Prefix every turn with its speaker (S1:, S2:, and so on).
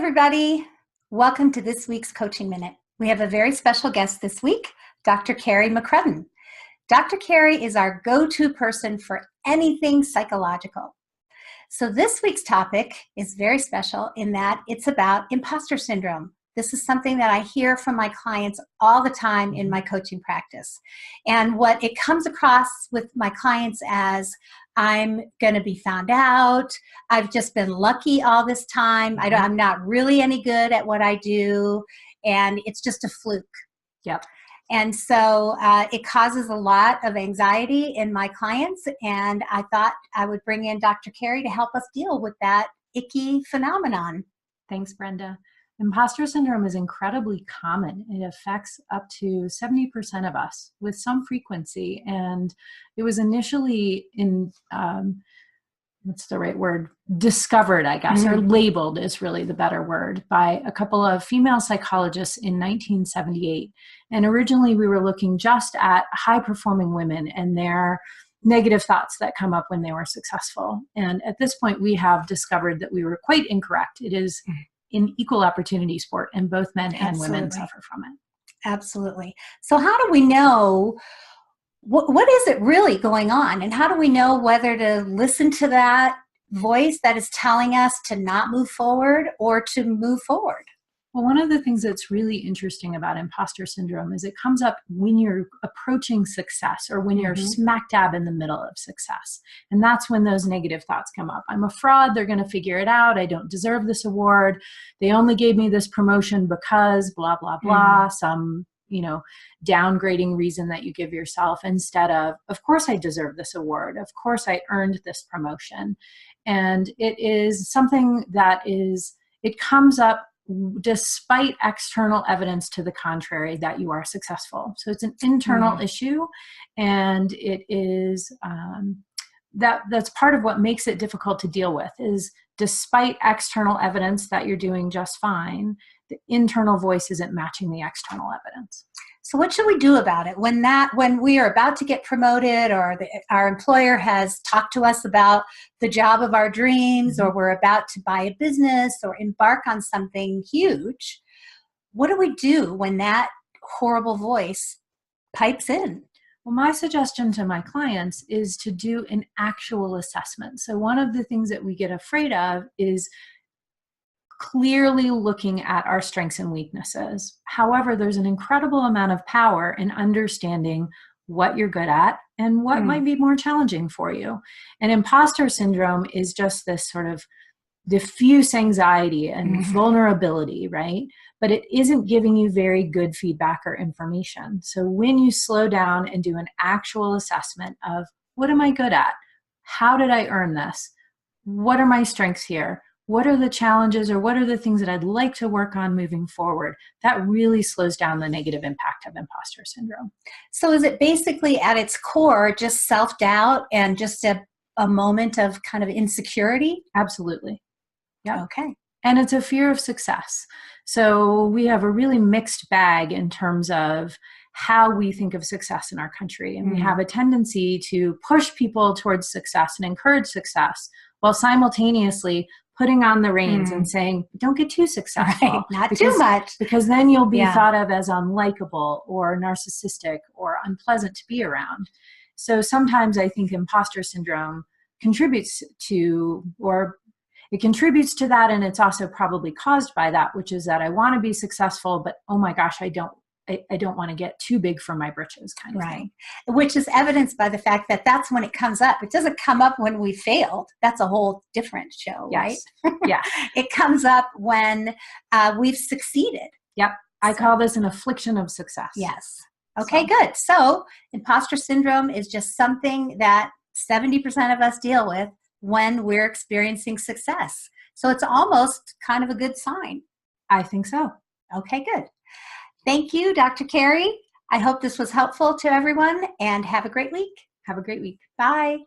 S1: everybody. Welcome to this week's Coaching Minute. We have a very special guest this week, Dr. Carrie McCrudden. Dr. Carrie is our go-to person for anything psychological. So this week's topic is very special in that it's about imposter syndrome. This is something that I hear from my clients all the time in my coaching practice. And what it comes across with my clients as, I'm going to be found out, I've just been lucky all this time, I'm not really any good at what I do, and it's just a fluke.
S2: Yep.
S1: And so it causes a lot of anxiety in my clients, and I thought I would bring in Dr. Carrie to help us deal with that icky phenomenon.
S2: Thanks, Brenda. Imposter syndrome is incredibly common. It affects up to 70% of us with some frequency. And it was initially what's the right word? Discovered, I guess, or labeled is really the better word, by a couple of female psychologists in 1978. And originally we were looking just at high-performing women and their negative thoughts that come up when they were successful. And at this point, we have discovered that we were quite incorrect. It is an equal opportunity sport, and both men and women suffer from it.
S1: Absolutely. So how do we know what is it really going on, and how do we know whether to listen to that voice that is telling us to not move forward or to move forward?
S2: Well, one of the things that's really interesting about imposter syndrome is it comes up when you're approaching success or when you're smack dab in the middle of success. And that's when those negative thoughts come up. I'm a fraud. They're going to figure it out. I don't deserve this award. They only gave me this promotion because blah, blah, blah, some, downgrading reason that you give yourself instead of course I deserve this award. Of course I earned this promotion. And it is something it comes up despite external evidence to the contrary that you are successful. So it's an internal issue, and it is that's part of what makes it difficult to deal with, is despite external evidence that you're doing just fine, the internal voice isn't matching the external evidence.
S1: So what should we do about it when we are about to get promoted, or our employer has talked to us about the job of our dreams, or we're about to buy a business or embark on something huge? What do we do when that horrible voice pipes in?
S2: Well, my suggestion to my clients is to do an actual assessment. So one of the things that we get afraid of is clearly looking at our strengths and weaknesses. However, there's an incredible amount of power in understanding what you're good at and what might be more challenging for you. And imposter syndrome is just this sort of diffuse anxiety and vulnerability, right? But it isn't giving you very good feedback or information. So when you slow down and do an actual assessment of, what am I good at? How did I earn this? What are my strengths here? What are the challenges, or what are the things that I'd like to work on moving forward? That really slows down the negative impact of imposter syndrome.
S1: So is it basically at its core just self-doubt and just a moment of kind of insecurity?
S2: Absolutely. Yeah.
S1: Okay.
S2: And it's a fear of success. So we have a really mixed bag in terms of how we think of success in our country. And we have a tendency to push people towards success and encourage success, while simultaneously putting on the reins and saying, don't get too successful.
S1: Right. Not too much.
S2: Because then you'll be thought of as unlikable or narcissistic or unpleasant to be around. So sometimes I think imposter syndrome contributes to that, and it's also probably caused by that, which is that I want to be successful, but oh my gosh, I don't want to get too big for my britches kind of thing.
S1: Which is evidenced by the fact that that's when it comes up. It doesn't come up when we failed. That's a whole different show, right?
S2: Yeah.
S1: It comes up when we've succeeded.
S2: Yep. I call this an affliction of success.
S1: Yes. Okay, good. So imposter syndrome is just something that 70% of us deal with when we're experiencing success. So it's almost kind of a good sign.
S2: I think so.
S1: Okay, good. Thank you, Dr. Carrie. I hope this was helpful to everyone, and have a great week.
S2: Have a great week.
S1: Bye.